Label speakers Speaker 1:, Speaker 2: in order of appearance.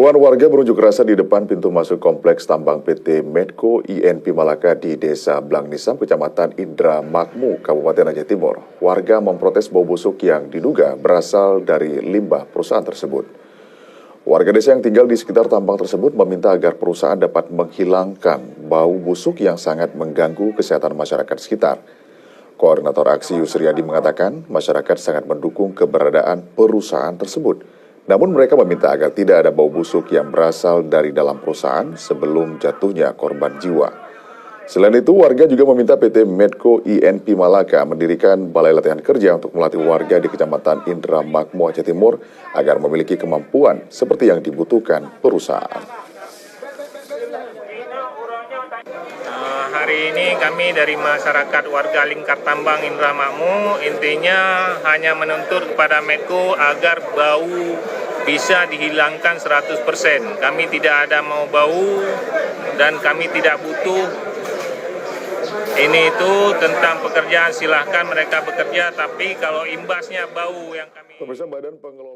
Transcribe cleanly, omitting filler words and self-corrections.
Speaker 1: Puluhan warga berunjuk rasa di depan pintu masuk kompleks tambang PT Medco INP Malaka di Desa Blangnisam, Kecamatan Indramakmu, Kabupaten Aceh Timur. Warga memprotes bau busuk yang diduga berasal dari limbah perusahaan tersebut. Warga desa yang tinggal di sekitar tambang tersebut meminta agar perusahaan dapat menghilangkan bau busuk yang sangat mengganggu kesehatan masyarakat sekitar. Koordinator aksi Yusriadi mengatakan masyarakat sangat mendukung keberadaan perusahaan tersebut. Namun mereka meminta agar tidak ada bau busuk yang berasal dari dalam perusahaan sebelum jatuhnya korban jiwa. Selain itu, warga juga meminta PT Medco INP Malaka mendirikan balai latihan kerja untuk melatih warga di Kecamatan Indramakmu, Aceh Timur agar memiliki kemampuan seperti yang dibutuhkan perusahaan.
Speaker 2: Hari ini kami dari masyarakat warga lingkar tambang Indramakmu intinya hanya menuntut kepada Medco agar bau bisa dihilangkan 100%. Kami tidak ada mau bau dan kami tidak butuh ini itu tentang pekerjaan, silahkan mereka bekerja, tapi kalau imbasnya bau yang kami...
Speaker 1: Pemirsa, Badan Pengelola